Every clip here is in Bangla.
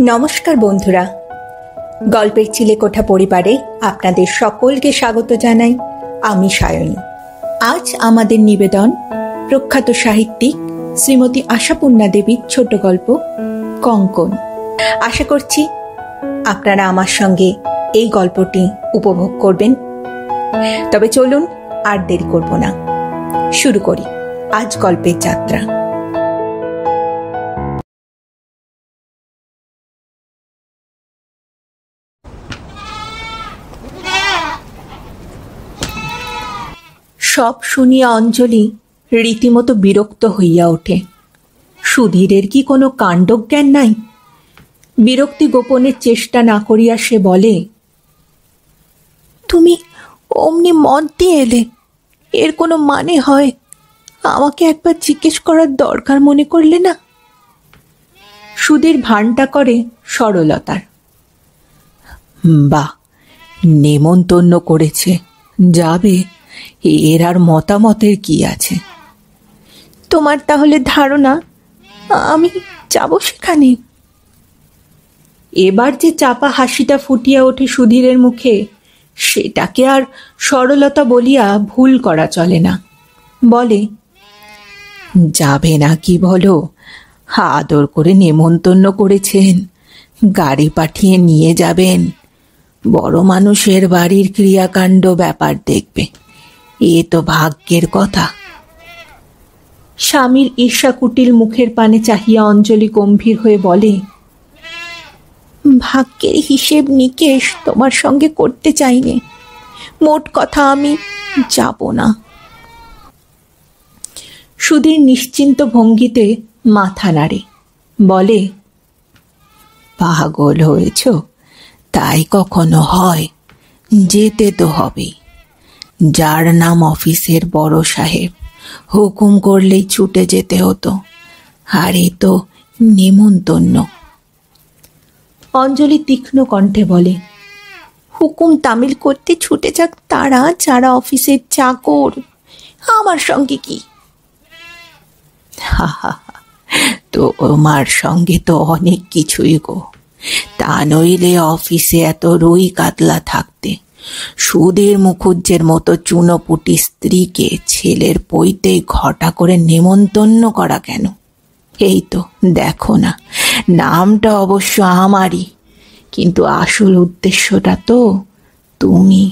নমস্কার বন্ধুরা, গল্পের চিলেকোঠা পরিবারে আপনাদের সকলকে স্বাগত জানাই। আমি সায়নী। আজ আমাদের নিবেদন প্রখ্যাত সাহিত্যিক শ্রীমতী আশাপূর্ণা দেবীর ছোট গল্প কঙ্কন। আশা করছি আপনারা আমার সঙ্গে এই গল্পটি উপভোগ করবেন। তবে চলুন আর দেরি করব না, শুরু করি আজ গল্পের যাত্রা। সব শুনিয়া অঞ্জলি রীতিমতো বিরক্ত হইয়া ওঠে। সুধীরের কি কোনো কাণ্ডজ্ঞান নাই? বিরক্তি গোপনের চেষ্টা না করিয়া সে বলে, তুমি অমনি মত দিয়ে এলে, এর কোনো মানে হয়? আমাকে একবার জিজ্ঞেস করার দরকার মনে করলে না? সুধীর ভানটা করে সরলতার। বাহ, নেমন্তন্ন করেছে, যাবে, এর আর মতামতের কি আছে? তোমার তাহলে ধারণা আমি যাব সেখানে? এবার যে চাপা হাসিটা ফুটিয়া ওঠে সুধীরের মুখে, সেটাকে আর সরলতা বলিয়া ভুল করা চলে না। বলে, যাবে না কি বলো? আদর করে নেমন্তন্ন করেছেন, গাড়ি পাঠিয়ে নিয়ে যাবেন। বড় মানুষের বাড়ির ক্রিয়াকাণ্ড ব্যাপার দেখবে, এ তো ভাগ্যের কথা। স্বামীর ঈর্ষাকুটিল মুখের পানে চাহিয়া অঞ্জলি গম্ভীর হয়ে বলে, ভাগ্যের হিসেব নিকেশ তোমার সঙ্গে করতে চাইনে। মোট কথা আমি যাব না। সুধীর নিশ্চিন্ত ভঙ্গিতে মাথা নাড়ে, বলে, পাগল হয়েছ? তাই কখনো হয়? যেতে তো হবেই। যার নাম অফিসের বড় সাহেব, হুকুম করলেই ছুটে যেতে হতো, আর এ তো নেমন্তন্ন। অঞ্জলি তীক্ষ্ণ কণ্ঠে বলে, হুকুম তামিল করতে ছুটে যাক তারা, যারা অফিসের চাকর। আমার সঙ্গে কি? তোমার সঙ্গে তো অনেক কিছুই গো। তা নইলে অফিসে এত রুই কাতলা থাকতে সুধীর মুখুজ্জের মতো চুনোপুটি স্ত্রীকে ছেলের পৈতে ঘটা করে নেমন্তন্ন করা কেন? এই তো দেখো না, নামটা অবশ্য আমারই, কিন্তু আসল উদ্দেশ্যটা তো তুমি।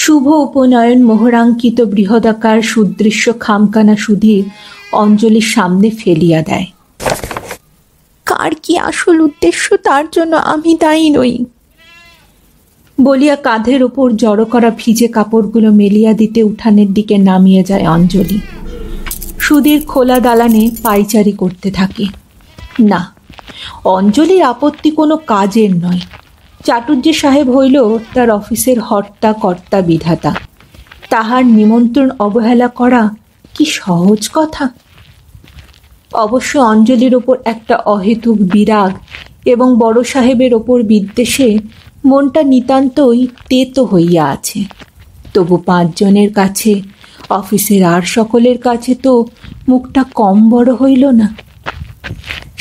শুভ উপনয়ন মোহরাঙ্কিত বৃহদাকার সুদৃশ্য খামখানা সুধীর অঞ্জলির সামনে ফেলিয়া দেয়। কার কি আসল উদ্দেশ্য তার জন্য আমি দায়ী নই বলিয়া কাঁধের ওপর জড়ো করা ভিজে কাপড়গুলো মেলিয়া দিতে উঠানের দিকে নামিয়ে যায় অঞ্জলি। সুধীর খোলা দালানে পাইচারি করতে থাকে। না, অঞ্জলির আপত্তি কোনো কাজের নয়। চাটুর্যে সাহেব হইল তার অফিসের হর্তা কর্তা বিধাতা, তাহার নিমন্ত্রণ অবহেলা করা কি সহজ কথা? অবশ্য অঞ্জলির ওপর একটা অহেতুক বিরাগ এবং বড় সাহেবের ওপর বিদ্বেষে মনটা নিতান্তই তেতো হইয়া আছে। তবু 5 জনের কাছে, অফিসের আর সকলের কাছে তো মুখটা কম বড় হইল না।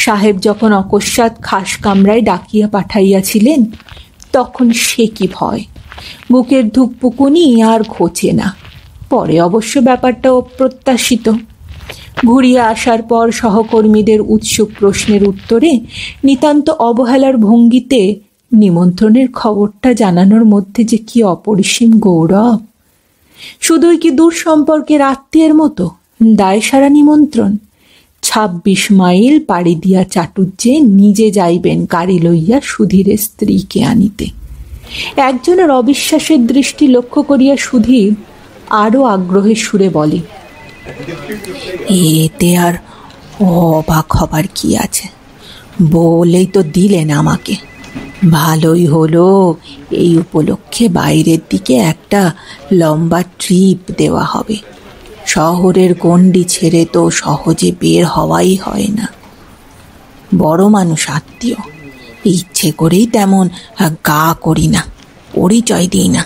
সাহেব যখন অকস্মাৎ খাস কামরায় ডাকিয়া পাঠাইয়াছিলেন, তখন সে কি ভয়! বুকের ধুকপুকুনি আর ঘোচে না। পরে অবশ্য ব্যাপারটা অপ্রত্যাশিত। ঘুরিয়া আসার পর সহকর্মীদের উৎসুক প্রশ্নের উত্তরে নিতান্ত অবহেলার ভঙ্গিতে নিমন্ত্রণের খবরটা জানানোর মধ্যে যে কি অপরিসীম গৌরব! শুধুই কি দূর সম্পর্কের আত্মীয়ের মতো দায়সারা নিমন্ত্রণ? 26 মাইল পাড়ি দিয়া চাটুর্যে নিজে যাইবেন গাড়ি লইয়া সুধীরের স্ত্রীকে আনিতে। একজনের অবিশ্বাসের দৃষ্টি লক্ষ্য করিয়া সুধীর আরো আগ্রহের সুরে বলে, এতে আর অবাক হবার কি আছে? বলেই তো দিলেন আমাকে। ভালোই হলো, এই উপলক্ষে বাইরের দিকে একটা লম্বা ট্রিপ দেওয়া হবে। শহরের গণ্ডি ছেড়ে তো সহজে বের হওয়াই হয় না। বড় মানুষ আত্মীয়, ইচ্ছে করেই তেমন গা করি না, পরিচয় দিই না।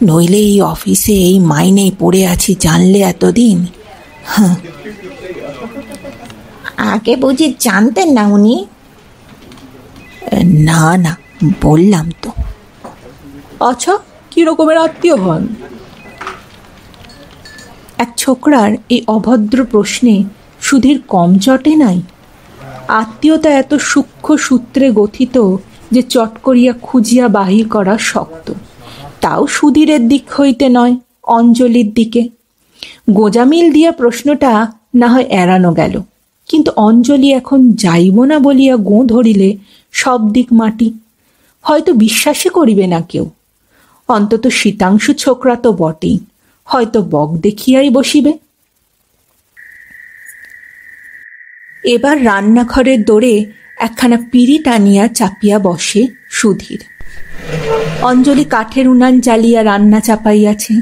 নইলে এই অফিসে এই মাইনেই পড়ে আছি জানলে এতদিন। আগে বুঝি জানতেন না উনি? না না, বললাম তো। আচ্ছা, কি রকমের আত্মীয় হন? এক ছোকরার এই অভদ্র প্রশ্নে সুধীর কম চটে নাই। আত্মীয়তা এত সূক্ষ্ম সূত্রে গঠিত যে চট করিয়া খুঁজিয়া বাহির করা শক্ত। তাও সুধীরের দিক হইতে নয়, অঞ্জলির দিকে। গোজামিল দিয়া প্রশ্নটা না হয় এড়ানো গেল, কিন্তু অঞ্জলি এখন যাইব না বলিয়া গোঁ ধরিলে সব দিক মাটি। হয়তো বিশ্বাসই করিবে না কেউ। অন্তত শীতাংশু ছোকরা তো বটেই, হয়তো বক দেখিয়াই বসিবে। এবার রান্নাঘরের দোরে একখানা পিঁড়ি টানিয়া চাপিয়া বসে সুধীর। অঞ্জলি কাঠের উনান জ্বালিয়া রান্না চাপাইয়াছে।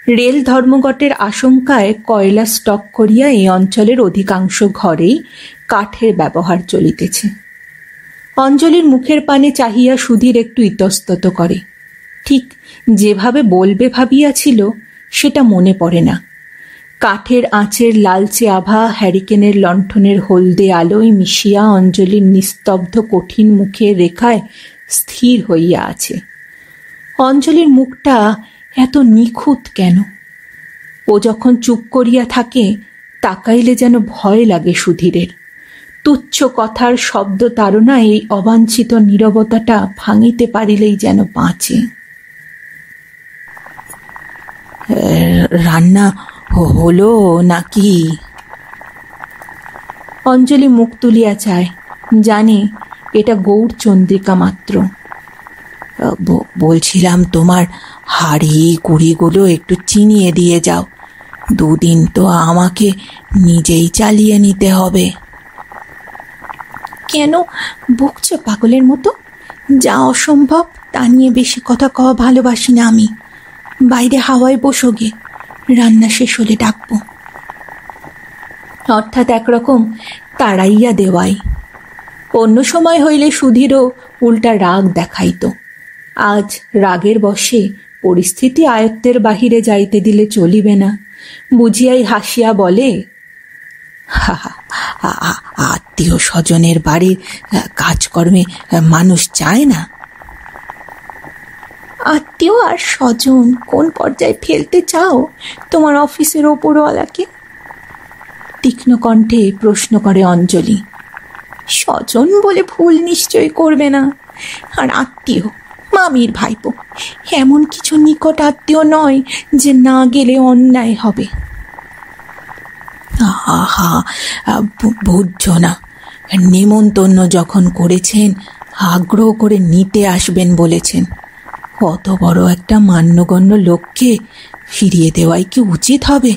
রেল ধর্মঘটের আশঙ্কায় কয়লা স্টক করিয়া এই অঞ্চলের অধিকাংশ ঘরেই কাঠের ব্যবহার চলিতেছে। অঞ্জলির মুখের পানে চাহিয়া সুধীর একটু ইতস্তত করে। ঠিক যেভাবে বলবে ভাবিয়াছিল সেটা মনে পড়ে না। কাঠের আঁচের লালচে আভা হ্যারিকেনের লণ্ঠনের হলদে আলোয় মিশিয়া অঞ্জলির নিস্তব্ধ কঠিন মুখের রেখায় স্থির হইয়া আছে। অঞ্জলির মুখটা এত নিখুঁত কেন? ও যখন চুপ করিয়া থাকে তাকাইলে যেন ভয় লাগে সুধীরের। তুচ্ছ কথার শব্দ তাড়না এই অবাঞ্ছিত নীরবতাটা ভাঙিতে পারিলেই যেন বাঁচে। রান্না হলো নাকি? অঞ্জলি মুখ তুলিয়া চায়, জানে এটা গৌর চন্দ্রিকা মাত্র। বলছিলাম তোমার হাড়ি কুড়িগুলো একটু চিনিয়ে দিয়ে যাও। দুদিন তো আমাকে নিজেই চালিয়ে নিতে হবে। কেন বকছো পাগলের মতো? যা অসম্ভব তা নিয়ে বেশি কথা কওয়া ভালোবাসি না আমি। বাইরে হাওয়ায় বসো গে, রান্না শেষ হলে ডাকবো। অর্থাৎ একরকম তাড়াইয়া দেওয়াই। অন্য সময় হইলে সুধীরও উল্টা রাগ দেখাইত। আজ রাগের বশে পরিস্থিতি আয়ত্তের বাহিরে যাইতে দিলে চলিবে না বুঝিয়াই হাসিয়া বলে, আত্মীয় স্বজনের বাড়ির কাজকর্মে মানুষ চায় না? আত্মীয় আর স্বজন কোন পর্যায়ে ফেলতে চাও তোমার অফিসের ওপরওয়ালাকে? তীক্ষ্ণ কণ্ঠে প্রশ্ন করে অঞ্জলি। স্বজন বলে ভুল নিশ্চয় করবে না। আর আত্মীয় মামির ভাইপো, এমন কিছু নিকট আত্মীয় নয় যে না গেলে অন্যায় হবে। আহা, বুঝছো না? নেমন্তন্ন যখন করেছেন আগ্রহ করে নিতে আসবেন বলেছেন। অত বড় একটা মান্যগণ্য লোককে ফিরিয়ে দেওয়াই কি উচিত হবে?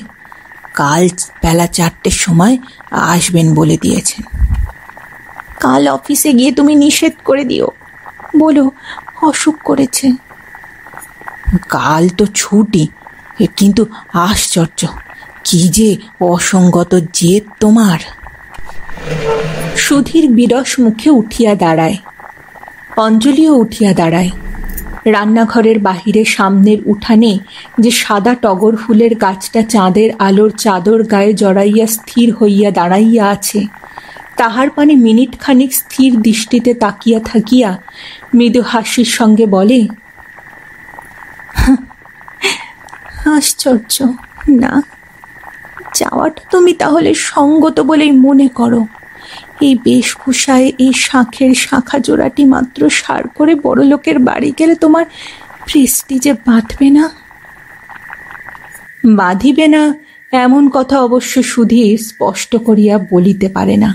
কাল বেলা 4টের সময় আসবেন বলে দিয়েছেন। কাল অফিসে গিয়ে তুমি নিষেধ করে দিও, বলো অসুখ করেছে। কাল তো ছুটি, কিন্তু আশ্চর্য, কি যে অসঙ্গত জেদ তোমার। সুধীর বিরস মুখে উঠিয়া দাঁড়ায়। অঞ্জলিও উঠিয়া দাঁড়ায়। রান্নাঘরের বাহিরে সামনের উঠানে যে সাদা টগর ফুলের গাছটা চাঁদের আলোর চাদর গায়ে জড়াইয়া স্থির হইয়া দাঁড়াইয়া আছে, তাহার পানে মিনিট খানিক স্থির দৃষ্টিতে তাকিয়া থাকিয়া মৃদু হাসির সঙ্গে বলে, আশ্চর্য না, যাওয়াটা তুমি তাহলে সঙ্গত বলেই মনে করো। এই বেশভূষায় এই শাঁখের শাখা জোড়াটি মাত্র সার করে বড় লোকের বাড়ি গেলে তোমার প্রেস্টিজে বাঁধবে না? বাঁধিবে না এমন কথা অবশ্য সুধীর স্পষ্ট করিয়া বলিতে পারে না,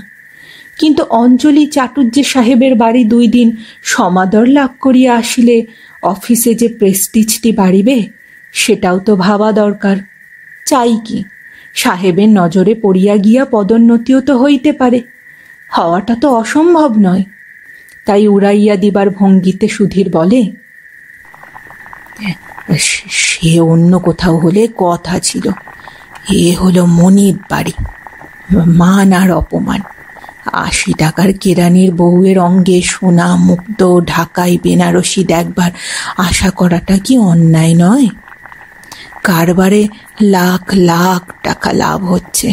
কিন্তু অঞ্জলি চাটুর্যে সাহেবের বাড়ি 2 দিন সমাদর লাভ করিয়া আসিলে অফিসে যে প্রেস্টিজটি বাড়িবে সেটাও তো ভাবা দরকার। চাই কি, সাহেবের নজরে পড়িয়া গিয়া পদোন্নতিও তো হইতে পারে, হওয়াটা তো অসম্ভব নয়। তাই উড়াইয়া দিবার ভঙ্গিতে সুধীর বলে, সে অন্য কোথাও হলে কথা ছিল, এ হলো মনিব বাড়ি। মান আর অপমান। 80 টাকার কেরানির বউয়ের অঙ্গে সোনা মুক্ত ঢাকাই বেনারসি দেখবার আশা করাটা কি অন্যায় নয়? কারবারে লাখ লাখ টাকা লাভ হচ্ছে,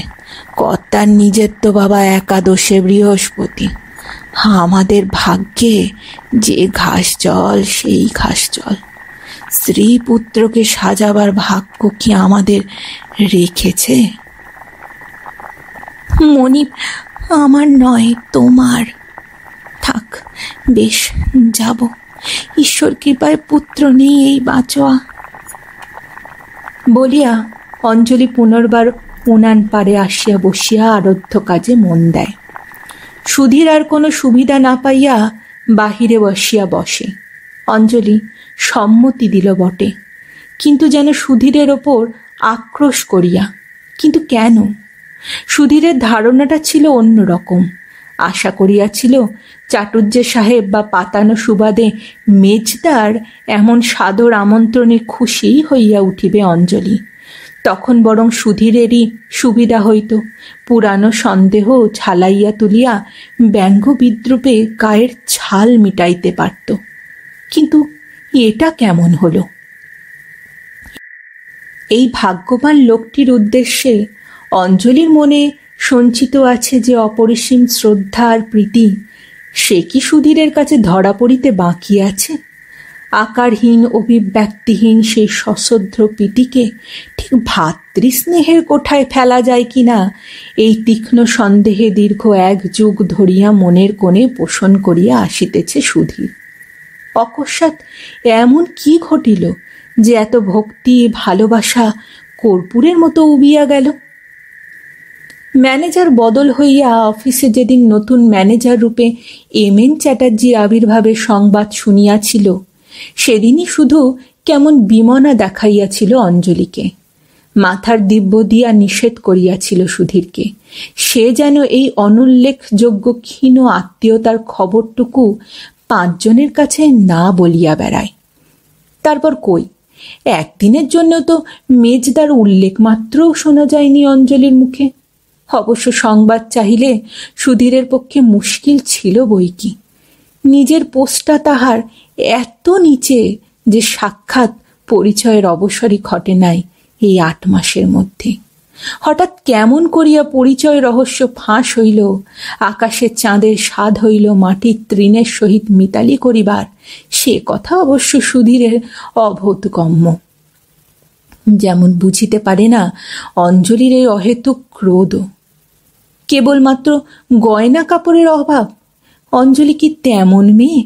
কর্তার নিজের তো বাবা একাদশে বৃহস্পতি, আমাদের ভাগ্যে যে ঘাস জল সেই ঘাস জল। স্ত্রী পুত্রকে সাজাবার ভাগ্য কি আমাদের রেখেছে? মনিব আমার নয়, তোমার। থাক, বেশ, যাব। ঈশ্বর কৃপায় পুত্র নেই এই বাঁচোয়া। বলিয়া অঞ্জলি পুনর্বার উনান পাড়ে আসিয়া বসিয়া আরাধ্য কাজে মন দেয়। সুধীর আর কোনো সুবিধা না পাইয়া বাহিরে বসিয়া বসে। অঞ্জলি সম্মতি দিল বটে, কিন্তু যেন সুধীরের ওপর আক্রোশ করিয়া। কিন্তু কেন? সুধীরের ধারণাটা ছিল অন্যরকম। আশা করিয়াছিল চাটুর্যে সাহেব বা পাতানো সুবাদে মেজদার এমন সাদর আমন্ত্রণে খুশি হইয়া উঠিবে অঞ্জলি। তখন বরং সুধীরেরই সুবিধা হইত। পুরানো সন্দেহ ঝালাইয়া তুলিয়া ব্যঙ্গ বিদ্রুপে গায়ের ছাল মিটাইতে পারত। কিন্তু এটা কেমন হলো? এই ভাগ্যবান লোকটির উদ্দেশ্যে অঞ্জলির মনে সঞ্চিত আছে যে অপরিসীম শ্রদ্ধা আর প্রীতি, সে কি সুধীরের কাছে ধরা পড়িতে বাকি আছে? আকারহীন অভিব্যক্তিহীন সেই সশ্রদ্ধ প্রীতিকে ঠিক ভাতৃস্নেহের কোঠায় ফেলা যায় কিনা, এই তীক্ষ্ণ সন্দেহে দীর্ঘ 1 যুগ ধরিয়া মনের কোণে পোষণ করিয়া আসিতেছে সুধীর। অকস্মাৎ এমন কি ঘটিল যে এত ভক্তি ভালোবাসা কর্পূরের মতো উবিয়া গেল? ম্যানেজার বদল হইয়া অফিসে যেদিন নতুন ম্যানেজার রূপে এমএন চ্যাটার্জি আবির্ভাবের সংবাদ শুনিয়াছিল, সেদিনই শুধু কেমন বিমনা দেখাইয়াছিল অঞ্জলিকে। মাথার দিব্য দিয়া নিষেধ করিয়াছিল সুধীরকে। সে যেন এই অনুল্লেখযোগ্য ক্ষীণ আত্মীয়তার খবরটুকু 5 জনের কাছে না বলিয়া বেড়ায়। তারপর কই, একদিনের জন্য তো মেজদার উল্লেখ মাত্রও শোনা যায়নি অঞ্জলির মুখে। অবশ্য সংবাদ চাহিলে সুধীরের পক্ষে মুশকিল ছিল বই কি। নিজের পোস্টটা তাহার এত নিচে যে সাক্ষাৎ পরিচয়ের অবসরই ঘটে নাই এই 8 মাসের মধ্যে। হঠাৎ কেমন করিয়া পরিচয় রহস্য ফাঁস হইল, আকাশের চাঁদের স্বাদ হইল মাটির তৃণের সহিত মিতালি করিবার, সে কথা অবশ্য সুধীরের অবোধগম্য। যেমন বুঝিতে পারে না অঞ্জলির এই অহেতুক ক্রোধ। কেবলমাত্র গয়না কাপড়ের অভাব? অঞ্জলি কি তেমন মেয়ে?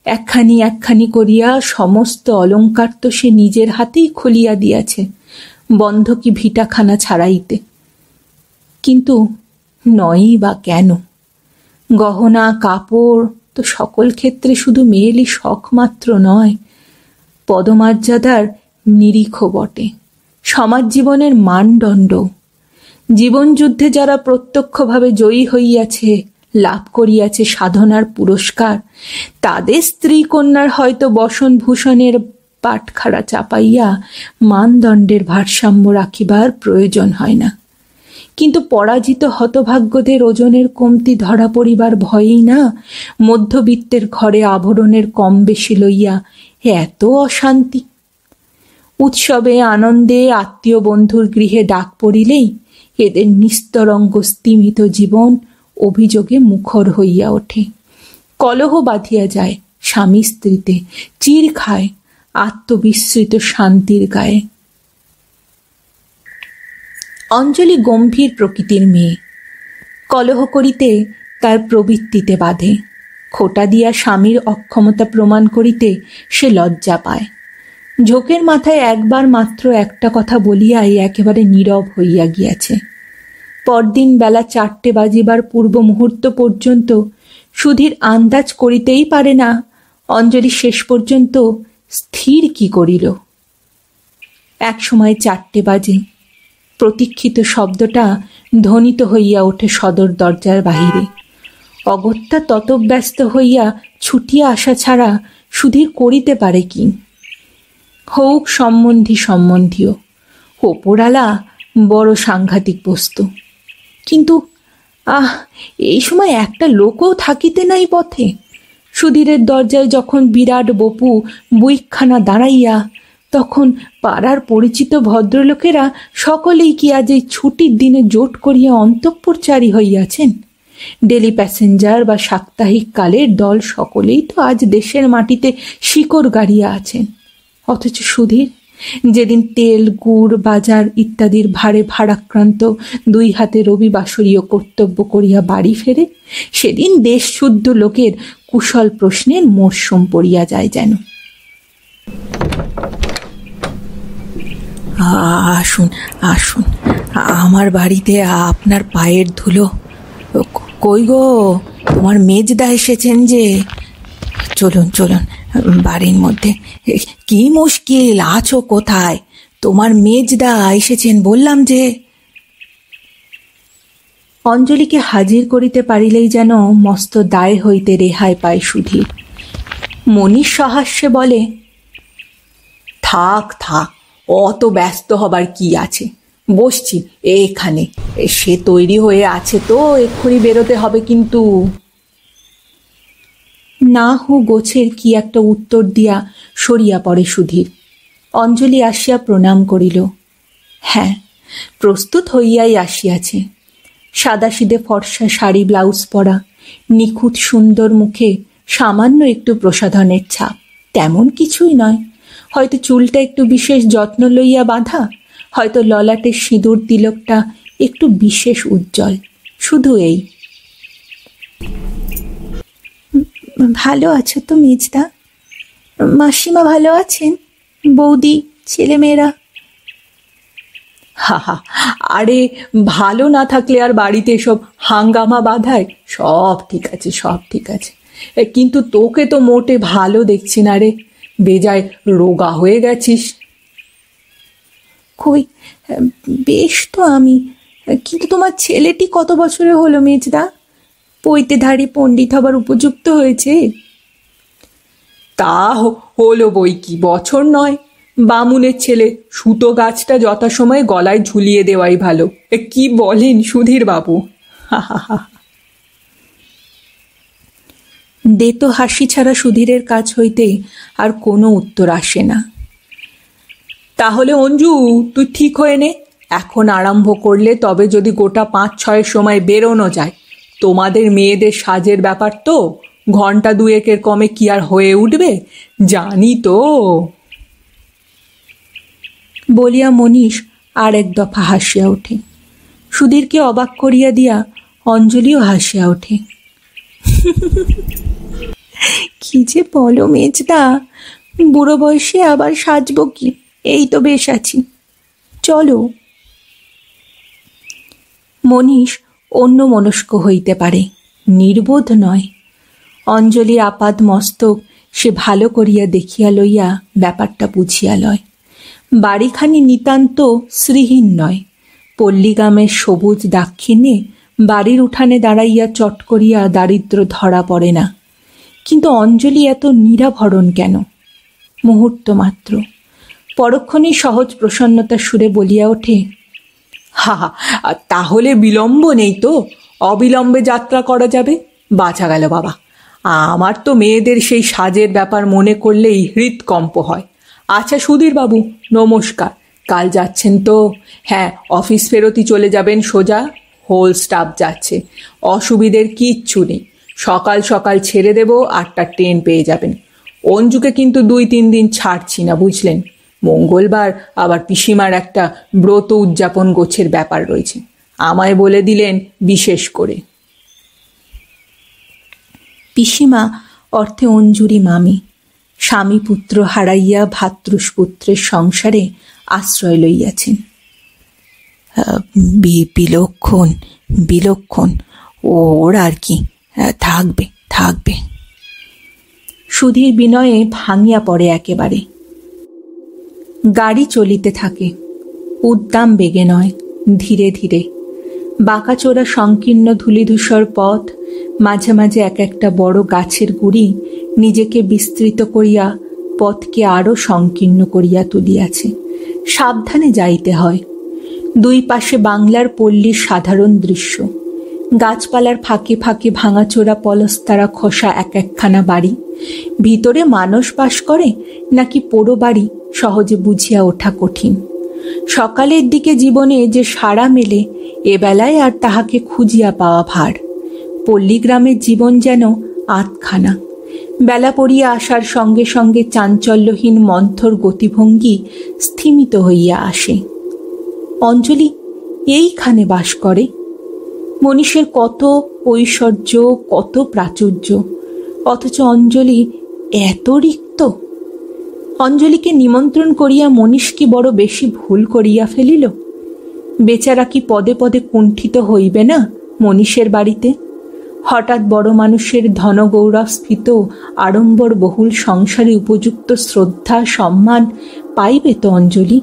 একখানি একখানি করিয়া সমস্ত অলঙ্কার তো সে নিজের হাতেই খুলিয়া দিয়াছে বন্ধকি ভিটাখানা ছাড়াইতে। কিন্তু নয়ই বা কেন? গহনা কাপড় তো সকল ক্ষেত্রে শুধু মেয়েলি শখ মাত্র নয়, পদমর্যাদার নিরিখ বটে, সমাজ জীবনের মানদণ্ড। জীবনযুদ্ধে যারা প্রত্যক্ষভাবে জয়ী হইয়াছে, লাভ করিয়াছে সাধনার পুরস্কার, তাদের স্ত্রী কন্যার হয়তো বসনভূষণের পাটখারা চাপাইয়া মানদণ্ডের ভারসাম্য রাখিবার প্রয়োজন হয় না। কিন্তু পরাজিত হতভাগ্যদের ওজনের কমতি ধরা পড়িবার ভয়েই না মধ্যবিত্তের ঘরে আভরণের কম বেশি লইয়া এত অশান্তি। উৎসবে আনন্দে আত্মীয় বন্ধুর গৃহে ডাক পড়িলেই এদের নিস্তরঙ্গ স্তিমিত জীবন অভিযোগে মুখর হইয়া ওঠে। কলহ বাঁধিয়া যায় স্বামী স্ত্রীতে, চির খায় আত্মবিস্মৃত শান্তির গায়ে। অঞ্জলি গম্ভীর প্রকৃতির মেয়ে। কলহ করিতে তার প্রবৃত্তিতে বাধে। খোটা দিয়া স্বামীর অক্ষমতা প্রমাণ করিতে সে লজ্জা পায়। ঝোঁকের মাথায় একবার মাত্র একটা কথা বলিয়াই একেবারে নীরব হইয়া গিয়াছে। পরদিন বেলা 4টে বাজিবার পূর্ব মুহূর্ত পর্যন্ত সুধীর আন্দাজ করিতেই পারে না অঞ্জলি শেষ পর্যন্ত স্থির কি করিল। এক সময় 4টে বাজে। প্রতীক্ষিত শব্দটা ধ্বনিত হইয়া ওঠে সদর দরজার বাহিরে। অগত্যা ততব্যস্ত হইয়া ছুটিয়া আসা ছাড়া সুধীর করিতে পারে কি? হোক সম্বন্ধীয়, ওপরালা বড় সাংঘাতিক বস্তু। কিন্তু এই সময় একটা লোকও থাকিতে নাই পথে। সুধীরের দরজায় যখন বিরাট বপু বুইকখানা দাঁড়াইয়া তখন পাড়ার পরিচিত ভদ্রলোকেরা সকলেই কি আজ এই ছুটির দিনে জোট করিয়া অন্তঃপুরচারী হইয়াছেন? ডেলি প্যাসেঞ্জার বা সাপ্তাহিক কালের দল সকলেই তো আজ দেশের মাটিতে শিকড় গাড়িয়া আছেন। অথচ সুধীর যেদিন তেল, গুড়, বাজার ইত্যাদির ভারে ভারাক্রান্ত দুই হাতে রবিবাসরীয় কর্তব্য করিয়া বাড়ি ফেরে, সেদিন দেশশুদ্ধ লোকের কুশল প্রশ্নের মরশুম পড়িয়া যায় যেন। আসুন আসুন, আমার বাড়িতে আপনার পায়ের ধুলো। কই গো, তোমার মেজদা এসেছেন যে? চলুন চলুন বাড়ির মধ্যে। কি মুশকিল, আছো কোথায়? তোমার মেজদা এসেছেন বললাম যে। অঞ্জলিকে হাজির করিতে পারিলেই যেন মস্ত দায় হইতে রেহাই পায় সুধীর। মনীষ সহাস্যে বলে, থাক থাক, অত ব্যস্ত হবার কি আছে, বসছি এখানে। সে তৈরি হয়ে আছে তো, এক্ষুনি বেরোতে হবে কিন্তু। না হু গোছের কি একটা উত্তর দিয়া সরিয়া পড়ে সুধীর। অঞ্জলি আসিয়া প্রণাম করিল। হ্যাঁ, প্রস্তুত হইয়াই আসিয়াছে। সাদাসিধে ফর্সা শাড়ি ব্লাউজ পরা, নিখুঁত সুন্দর মুখে সামান্য একটু প্রসাধনের ছাপ, তেমন কিছুই নয়। হয়তো চুলটা একটু বিশেষ যত্ন লইয়া বাঁধা, হয়তো ললাটের সিঁদুর তিলকটা একটু বিশেষ উজ্জ্বল, শুধু এই। ভালো আছো তো মেজদা? মাসিমা ভালো আছেন? বৌদি, ছেলেমেয়েরা? হা হা, আরে ভালো না থাকলে আর বাড়িতে এসব হাঙ্গামা বাঁধায়? সব ঠিক আছে, সব ঠিক আছে। কিন্তু তোকে তো মোটে ভালো দেখছি না রে, বেজায় রোগা হয়ে গেছিস। কই, বেশ তো আমি। কিন্তু তোমার ছেলেটি কত বছরে হলো মেজদা? পৈতেধারী পণ্ডিত হবার উপযুক্ত হয়েছে? তা হলো বই কি, বছর নয়। বামুনের ছেলে, সুতো গাছটা যথাসময়ে গলায় ঝুলিয়ে দেওয়াই ভালো। কি বলেন সুধীর বাবু? দেতো হাসি ছাড়া সুধীরের কাছ হইতে আর কোনো উত্তর আসে না। তাহলে অঞ্জু, তুই ঠিক হয়ে নে। এখন আরম্ভ করলে তবে যদি গোটা 5-6 সময় বেরোনো যায়। তোমাদের মেয়েদের সাজের ব্যাপার তো, ঘন্টা দুয়েকের কমে কি আর হয়ে উঠবে, জানি তো। বলিয়া মনীষ আর এক দফা হাসিয়া ওঠে। সুধীরকে অবাক করিয়া দিয়া অঞ্জলিও হাসিয়া ওঠে। কি যে বলো মেজদা, বুড়ো বয়সে আবার সাজবো কি? এই তো বেশ আছি, চলো। মনীষ অন্য মনস্ক হইতে পারে, নির্বোধ নয়। অঞ্জলির আপাদ মস্তক সে ভালো করিয়া দেখিয়া লইয়া ব্যাপারটা বুঝিয়া লয়। বাড়িখানি নিতান্ত শ্রীহীন নয়। পল্লীগ্রামের সবুজ দাক্ষিণে বাড়ির উঠানে দাঁড়াইয়া চট করিয়া দারিদ্র ধরা পড়ে না। কিন্তু অঞ্জলি এত নিরাভরণ কেন? মুহূর্ত মাত্র পরক্ষণেই সহজ প্রসন্নতার সুরে বলিয়া ওঠে, হা হা, তাহলে বিলম্ব নেই তো, অবিলম্বে যাত্রা করা যাবে। বাঁচা গেল বাবা। আমার তো মেয়েদের সেই সাজের ব্যাপার মনে করলেই হৃৎকম্প হয়। আচ্ছা সুধীর বাবু, নমস্কার। কাল যাচ্ছেন তো? হ্যাঁ, অফিস ফেরতই চলে যাবেন সোজা? হোল স্টাফ যাচ্ছে, অসুবিধের কিচ্ছু নেই। সকাল সকাল ছেড়ে দেব, 8টার ট্রেন পেয়ে যাবেন। অঞ্জুকে কিন্তু 2-3 দিন ছাড়ছি না, বুঝলেন? মঙ্গলবার আবার পিসিমার একটা ব্রত উদযাপন গোছের ব্যাপার রয়েছে, আমায় বলে দিলেন বিশেষ করে। পিসিমা অর্থে অঞ্জুরি মামি, স্বামী পুত্র হারাইয়া ভাতৃপুত্রের সংসারে আশ্রয় লইয়াছেন। বিলক্ষণ বিলক্ষণ, ওর আর কি, থাকবে থাকবে। সুধীর বিনয়ে ভাঙিয়া পড়ে একেবারে। গাড়ি চলিতে থাকে, উদ্দাম বেগে নয়, ধীরে ধীরে। বাঁকাচোরা সংকীর্ণ ধূলিধূসর পথ, মাঝে মাঝে এক একটা বড় গাছের গুড়ি নিজেকে বিস্তৃত করিয়া পথকে আরও সংকীর্ণ করিয়া তুলিয়াছে। সাবধানে যাইতে হয়। দুই পাশে বাংলার পল্লীর সাধারণ দৃশ্য, গাছপালার ফাঁকে ফাঁকে ভাঙাচোরা পলস্তারা খোসা এক একখানা বাড়ি, ভিতরে মানুষ বাস করে নাকি পোড়ো বাড়ি সহজে বুঝিয়া ওঠা কঠিন। সকালের দিকে জীবনে যে সাড়া মেলে, এবেলায় আর তাহাকে খুঁজিয়া পাওয়া ভার। পল্লীগ্রামের জীবন যেন আধখানা। বেলা পড়িয়া আসার সঙ্গে সঙ্গে চাঞ্চল্যহীন মন্থর গতিভঙ্গি স্থিমিত হইয়া আসে। অঞ্জলি এইখানে বাস করে। মনীষের কত ঐশ্বর্য, কত প্রাচুর্য, অথচ অঞ্জলি এত রিক্ত। অঞ্জলিকে নিমন্ত্রণ করিয়া মনীষ কি বড় বেশি ভুল করিয়া ফেলিল? বেচারা কি পদে পদে কুণ্ঠিত হইবে না মনীষের বাড়িতে? হঠাৎ বড় মানুষের ধনগৌরব স্ফীত আড়ম্বর বহুল সংসারে উপযুক্ত শ্রদ্ধা সম্মান পাইবে তো অঞ্জলি?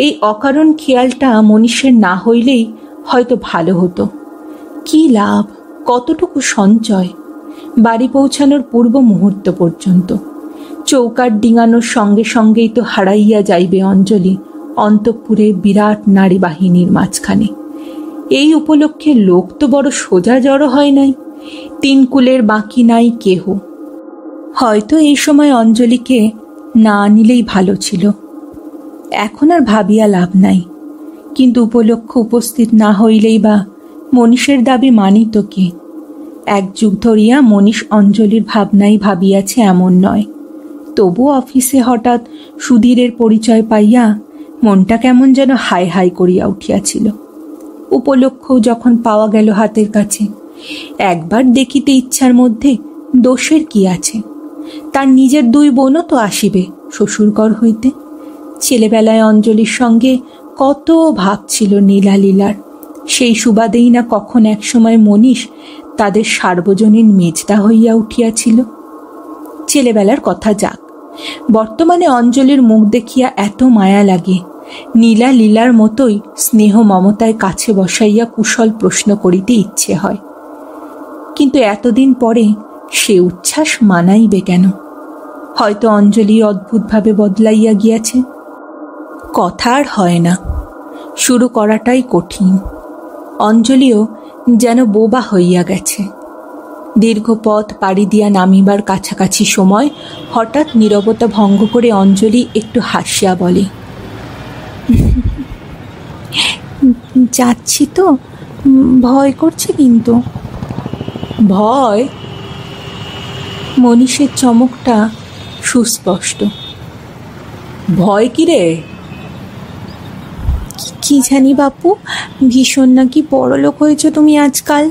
এই অকারণ খেয়ালটা মনীষের না হইলেই হয়তো ভালো হতো। কি লাভ, কতটুকু সঞ্চয়? বাড়ি পৌঁছানোর পূর্ব মুহূর্ত পর্যন্ত চৌকাট ডিঙানোর সঙ্গে সঙ্গেই তো হারাইয়া যাইবে অঞ্জলি অন্তঃপুরে বিরাট নারী বাহিনীর মাঝখানে। এই উপলক্ষে লোক তো বড় সোজা জড়ো হয় নাই, তিন কুলের বাকি নাই কেহ। হয়তো এই সময় অঞ্জলিকে না নিলেই ভালো ছিল। এখন আর ভাবিয়া লাভ নাই, কিন্তু উপলক্ষ উপস্থিত না হইলেই বা মনীষের দাবি মানিত কে? এক যুগ ধরিয়া মনীষ অঞ্জলির ভাবনাই ভাবিয়াছে এমন নয়, তবু অফিসে হঠাৎ সুধীরের পরিচয় পাইয়া মনটা কেমন যেন হাই হাই করিয়া উঠিয়াছিল। উপলক্ষ যখন পাওয়া গেল হাতের কাছে, একবার দেখিতে ইচ্ছার মধ্যে দোষের কি আছে? তার নিজের দুই বোনও তো আসিবে শ্বশুরঘর হইতে। ছেলেবেলায় অঞ্জলির সঙ্গে কত ভাব ছিল নীলা লীলার, সেই সুবাদেই না কখন একসময় মনীষ তাদের সার্বজনীন মেজদা হইয়া উঠিয়াছিল। ছেলেবেলার কথা যাক, বর্তমানে অঞ্জলির মুখ দেখিয়া এত মায়া লাগে, নীলা লীলার মতোই স্নেহ মমতায় কাছে বসাইয়া কুশল প্রশ্ন করিতে ইচ্ছে হয়। কিন্তু এতদিন পরে সে উচ্ছ্বাস মানাইবে কেন? হয়তো অঞ্জলি অদ্ভুতভাবে বদলাইয়া গিয়াছে। কথা আর হয় না, শুরু করাটাই কঠিন। অঞ্জলিও যেন বোবা হইয়া গেছে। দীর্ঘ পথ পাড়ি দিয়া নামিবার কাছাকাছি সময় হঠাৎ নীরবতা ভঙ্গ করে অঞ্জলি একটু হাসিয়া বলে, যাচ্ছি তো, ভয় করছে কিন্তু। ভয়? মনীষের চমকটা সুস্পষ্ট। ভয় কি রে? কি জানি বাপু, ভীষণ নাকি বড়লোক হয়েছ তুমি আজকাল।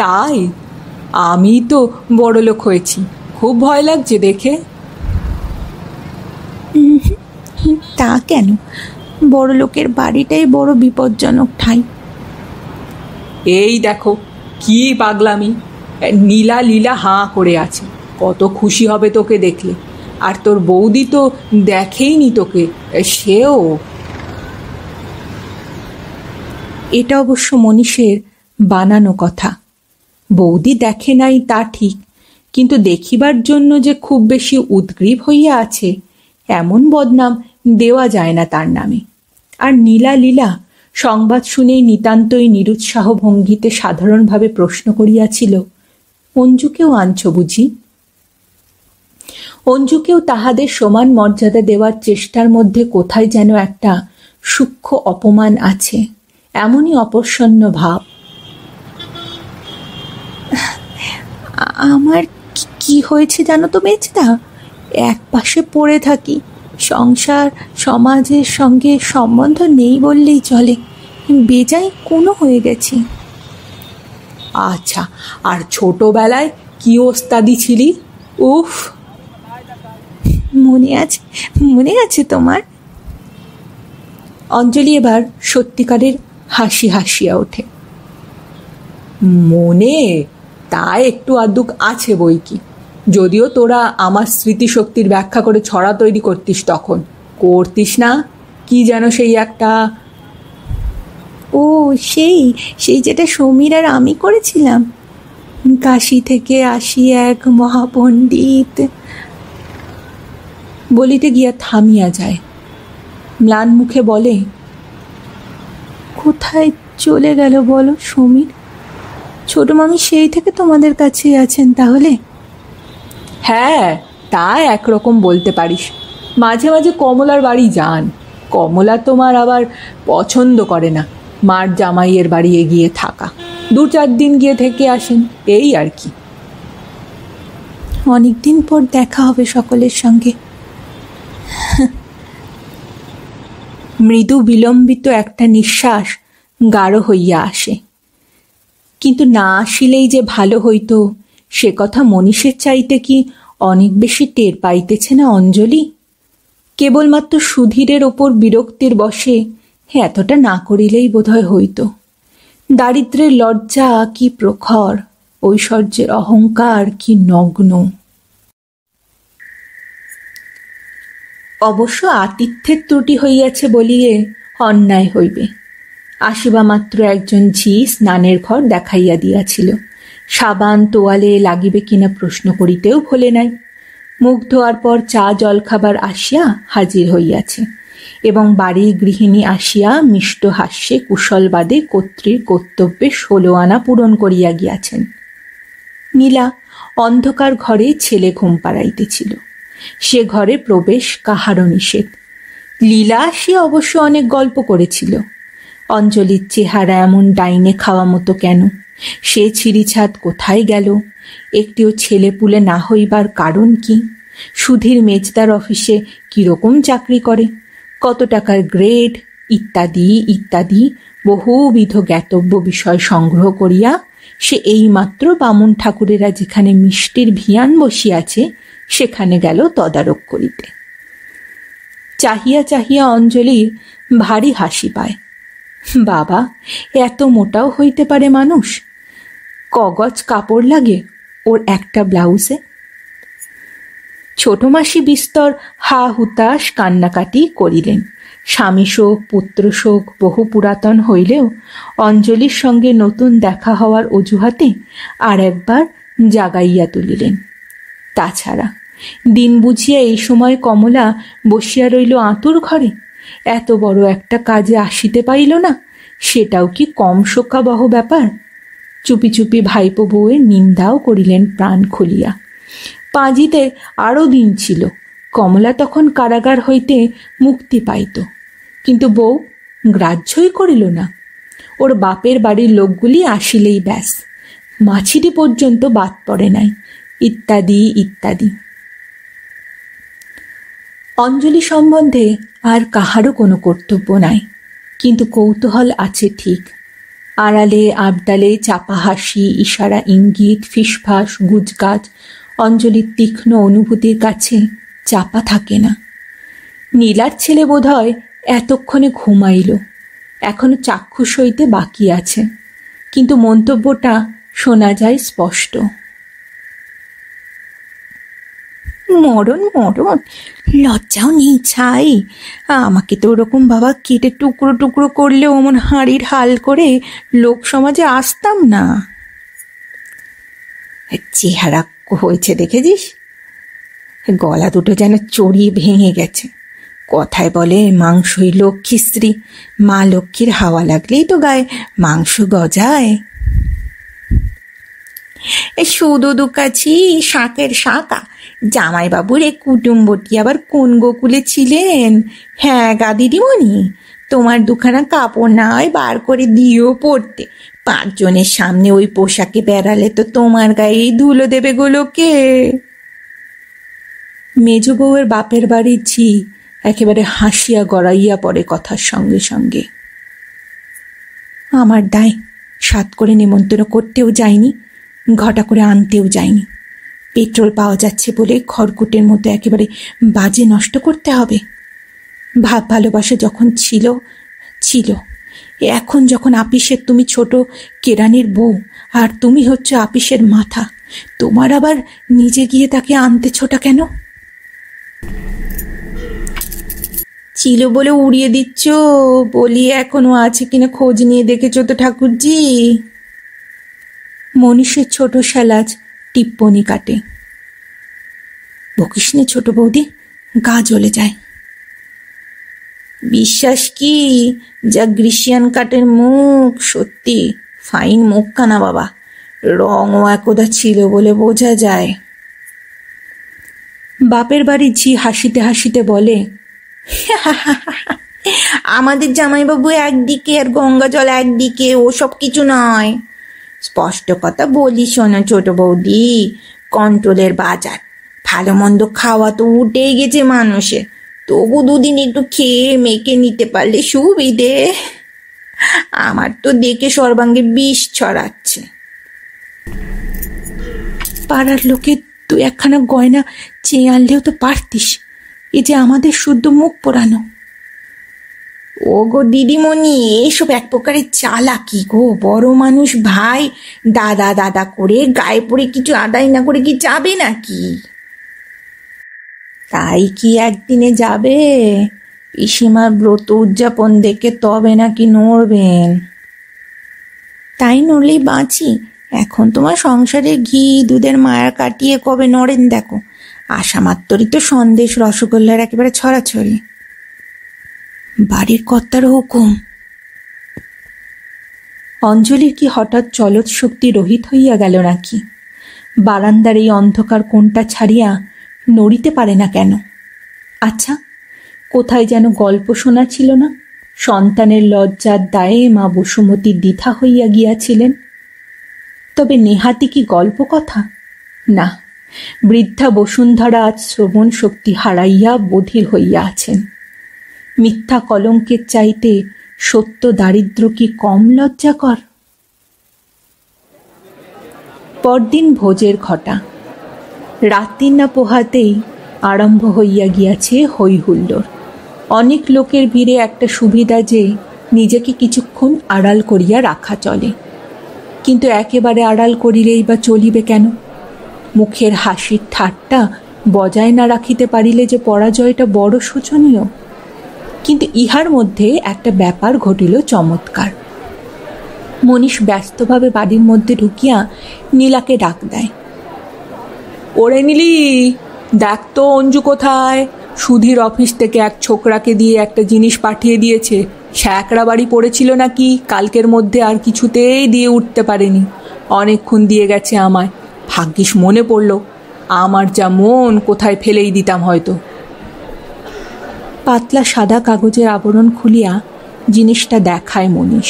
তাই? আমি তো বড়লোক হয়েছি, খুব ভয় লাগছে দেখে। তা কেন? বড়লোকের বাড়িটাই বড় বিপজ্জনক ঠাঁই। এই দেখো কি পাগলামি! নীলা লীলা হাঁ করে আছে, কত খুশি হবে তোকে দেখলে। আর তোর বৌদি তো দেখেইনি তোকে, সেও। এটা অবশ্য মনীষের বানানো কথা। বৌদি দেখে নাই তা ঠিক, কিন্তু দেখিবার জন্য যে খুব বেশি উদ্গ্রীব হইয়া আছে এমন বদনাম দেওয়া যায় না তার নামে। আর নীলা লীলা সংবাদ শুনেই নিতান্তই নিরুৎসাহ ভঙ্গিতে সাধারণভাবে প্রশ্ন করিয়াছিল, অঞ্জুকেও আনছ বুঝি? অঞ্জুকেও তাহাদের সমান মর্যাদা দেওয়ার চেষ্টার মধ্যে কোথায় যেন একটা সূক্ষ্ম অপমান আছে, এমনই অপ্রসন্ন ভাব। আমার কি হয়েছে জানো তো মেজদা? এক পাশে পড়ে থাকি, সংসার সমাজের সঙ্গে সম্বন্ধ নেই বললেই চলে, বেজায় কোনো হয়ে গেছি। আচ্ছা, আর ছোটবেলায় কি ওস্তাদি ছিলি? উফ, মনে আছে তোমার? অঞ্জলি এবার সত্যিকারের হাসি হাসিয়া ওঠে। মনে তা একটু আধটু আছে বই কি, যদিও তোরা আমার স্মৃতিশক্তির ব্যাখ্যা করে ছড়া তৈরি করতিস, তখন করতিস না? কি যেন সেই একটা, ও সেই যেটা সমীর আর আমি করেছিলাম, কাশী থেকে আসি এক মহাপণ্ডিত। বলিতে গিয়া থামিয়া যায়, ম্লান মুখে বলে, কোথায় চলে গেল বলো সমীর? ছোট মামি সেই থেকে তোমাদের কাছেই আছেন তাহলে? হ্যাঁ, তা একরকম বলতে পারিস। মাঝে মাঝে কমলার বাড়ি যান। কমলা তোমার আবার পছন্দ করে না মার জামাইয়ের বাড়ি গিয়ে থাকা। 2-4 দিন গিয়ে থেকে আসেন, এই আর কি। অনেকদিন পর দেখা হবে সকলের সঙ্গে। মৃদু বিলম্বিত একটা নিঃশ্বাস গাঢ় হইয়া আসে। কিন্তু না আসিলেই যে ভালো হইতো সে কথা মনীষের চাইতে কি অনেক বেশি টের পাইতেছে না অঞ্জলি? কেবলমাত্র সুধীরের ওপর বিরক্তির বশে এতটা না করিলেই বোধহয় হইত। দারিদ্র্যের লজ্জা কি প্রখর, ঐশ্বর্যের অহংকার কি নগ্ন। অবশ্য আতিথ্যের ত্রুটি হইয়াছে বলিয়ে অন্যায় হইবে। আসিবা মাত্র একজন ঝি স্নানের ঘর দেখাইয়া দিয়াছিল। সাবান তোয়ালে লাগিবে কিনা প্রশ্ন করিতেও ভোলে নাই। মুখ ধোয়ার পর চা জল খাবার আসিয়া হাজির হইয়াছে এবং বাড়ির গৃহিণী আসিয়া মিষ্ট হাস্যে কুশলবাদে কর্ত্রীর কর্তব্যে 16 আনা পূরণ করিয়া গিয়াছেন। নীলা অন্ধকার ঘরে ছেলে ঘুম পাড়াইতেছিল। সে ঘরে প্রবেশ কাহারও নিষেধ। লীলা সে অবশ্য অনেক গল্প করেছিল। অঞ্জলির চেহারা এমন ডাইনে খাওয়া মতো কেন? সে ছিঁড়িছাদ কোথায় গেল? একটিও ছেলে পুলে না হইবার কারণ কি? সুধীর মেজদার অফিসে কিরকম চাকরি করে, কত টাকার গ্রেড, ইত্যাদি ইত্যাদি বহুবিধ জ্ঞাতব্য বিষয় সংগ্রহ করিয়া সে এইমাত্র বামুন ঠাকুরেরা যেখানে মিষ্টির ভিয়ান বসিয়াছে সেখানে গেল তদারক করিতে। চাহিয়া চাহিয়া অঞ্জলির ভারী হাসি পায়। বাবা, এত মোটাও হইতে পারে মানুষ! কগজ কাপড় লাগে ওর একটা ব্লাউজে। ছোট মাসি বিস্তর হা হুতাশ কান্নাকাটি করিলেন। স্বামী শোক পুত্র শোক বহু পুরাতন হইলেও অঞ্জলির সঙ্গে নতুন দেখা হওয়ার অজুহাতে আর একবার জাগাইয়া তুলিলেন। তাছাড়া দিন বুঝিয়া এই সময় কমলা বসিয়া রইল আঁতুর ঘরে। এত বড় একটা কাজে আসিতে পারিল না, সেটাও কি কম শোকাবহ ব্যাপার? চুপি চুপি ভাইপো বউয়ের নিন্দাও করিলেন প্রাণ খুলিয়া। পাঁজিতে আরও দিন ছিল, কমলা তখন কারাগার হইতে মুক্তি পাইত। কিন্তু বউ গ্রাহ্যই করিল না। ওর বাপের বাড়ির লোকগুলি আসিলেই ব্যাস, মাছিটি পর্যন্ত বাদ পড়ে নাই, ইত্যাদি ইত্যাদি। অঞ্জলি সম্বন্ধে আর কাহারও কোনো কর্তব্য নাই, কিন্তু কৌতূহল আছে ঠিক। আড়ালে আবডালে চাপা হাসি, ইশারা, ইঙ্গিত, ফিসফাস, গুজগাছ অঞ্জলির তীক্ষ্ণ অনুভূতির কাছে চাপা থাকে না। নীলার ছেলে বোধহয় এতক্ষণে ঘুমাইল, এখনো চাক্ষুষ হইতে বাকি আছে, কিন্তু মন্তব্যটা শোনা যায় স্পষ্ট। মরণ মরণ, লজ্জাও নেই ছাই। আমাকে তো ওরকম বাবা কেটে টুকরো টুকরো করলে অমন হাঁড়ির হাল করে লোক সমাজে আসতাম না। চেহারা হয়েছে দেখেছিস? গলা দুটো যেন চড়িয়ে ভেঙে গেছে। কথায় বলে মাংসই লক্ষ্মী স্ত্রী, মা লক্ষ্মীর হাওয়া লাগলেই তো গায়ে মাংস গজায়। শুধু দুকাছি শাঁকের শাঁকা। জামাইবাবুর এ কুটুম্বটি আবার কোন গোকুলে ছিলেন? হ্যাঁ গা দিদিমণি, তোমার দুখানা কাপড় না হয় বার করে দিও পড়তে। 5 জনের সামনে ওই পোশাকে বেড়ালে তো তোমার গায়ে ধুলো দেবে গোলোকে। মেজ বউয়ের বাপের বাড়ির ঝি একেবারে হাসিয়া গড়াইয়া পড়ে কথার সঙ্গে সঙ্গে। আমার দায়, সাত করে নেমন্তন্ন করতেও যায়নি, ঘটা করে আনতেও যায়নি। পেট্রোল পাওয়া যাচ্ছে বলে খড়কুটের মতো একেবারে বাজে নষ্ট করতে হবে? ভাব ভালোবাসা যখন ছিল ছিল, এখন যখন আপিসের তুমি ছোট কেরানির বউ আর তুমি হচ্ছে আপিসের মাথা, তোমার আবার নিজে গিয়ে তাকে আনতেছোটা কেন? ছিল বলে উড়িয়ে দিচ্ছ, বলি এখনো আছে কিনা খোঁজ নিয়ে দেখেছ তো ঠাকুরজি? মনীষের ছোট শ্যালাজ টিপ্পনি কাটে। বকিস নে ছোট বৌদি, গা জ্বলে যায়। বিশ্বাস কি? যা গ্রিসিয়ান কাটের মুখ, সত্যি ফাইন মুখ কানা বাবা। রঙও একদা ছিল বলে বোঝা যায়। বাপের বাড়ির ঝি হাসিতে হাসিতে বলে, আমাদের জামাইবাবু একদিকে আর গঙ্গা জল একদিকে, ওসব কিছু নয়। স্পষ্ট কথা বলি শোনো ছোট বৌদি, কন্ট্রোলের বাজার। ভালো মন্দ খাওয়া তো উঠেই গেছে মানুষের, তবু দুদিন একটু খেয়ে মেখে নিতে পারলে সুবিধে। আমার তো দেখে সর্বাঙ্গে বিষ ছড়াচ্ছে। পাড়ার লোকে তুই একখানা গয়না চেয়ে আনলেও তো পারতিস, এ যে আমাদের শুদ্ধ মুখ পোড়ানো। ও গো দিদিমণি, এইসব এক প্রকারের চালাকি গো। বড় মানুষ ভাই, দাদা দাদা করে গায়ে পড়ে কিছু আদায় না করে কি যাবে নাকি? তাই কি একদিনে যাবে? পিসিমার ব্রত উদযাপন দেখে তবে নাকি নড়বেন। তাই নড়লেই বাঁচি। এখন তোমার সংসারে ঘি দুধের মায়া কাটিয়ে কবে নড়েন দেখো। আশা মাত্রই তো সন্দেশ রসগোল্লার একেবারে ছড়াছড়ি। বাড়ির কর্তার হুকুম। অঞ্জলির কি হঠাৎ চলৎ শক্তি রহিত হইয়া গেল নাকি? বারান্দার এই অন্ধকার কোণটা ছাড়িয়া নড়িতে পারে না কেন? আচ্ছা, কোথায় যেন গল্প শোনা ছিল না, সন্তানের লজ্জার দায়ে মা বসুমতী দ্বিধা হইয়া গিয়াছিলেন। তবে নেহাতি কি গল্প কথা? না, বৃদ্ধা বসুন্ধরা আজ শ্রবণ শক্তি হারাইয়া বধির হইয়া আছেন। মিথ্যা কলঙ্কের চাইতে সত্য দারিদ্র কি কম লজ্জাকর? পরদিন ভোজের ঘটা। রাত্রি না পোহাতেই আরম্ভ হইয়া গিয়াছে হই হুল্লোড়। অনেক লোকের ভিড়ে একটা সুবিধা যে নিজেকে কিছুক্ষণ আড়াল করিয়া রাখা চলে, কিন্তু একেবারে আড়াল করিলেই বা চলিবে কেন? মুখের হাসির ঠাট্টা বজায় না রাখিতে পারিলে যে পরাজয়টা বড় শোচনীয়। কিন্তু ইহার মধ্যে একটা ব্যাপার ঘটিল চমৎকার। মনীষ ব্যস্তভাবে বাড়ির মধ্যে ঢুকিয়া নীলাকে ডাক দেয়। ওরে নীলি, দেখ তো অঞ্জু কোথায়? সুধীর অফিস থেকে এক ছোকরাকে দিয়ে একটা জিনিস পাঠিয়ে দিয়েছে। শ্যাকরা বাড়ি পড়েছিল নাকি, কালকের মধ্যে আর কিছুতেই দিয়ে উঠতে পারেনি। অনেকক্ষণ দিয়ে গেছে আমায়, ভাগ্যিস মনে পড়ল। আমার যা মন, কোথায় ফেলেই দিতাম হয়তো। পাতলা সাদা কাগজের আবরণ খুলিয়া জিনিসটা দেখায় মনীষ।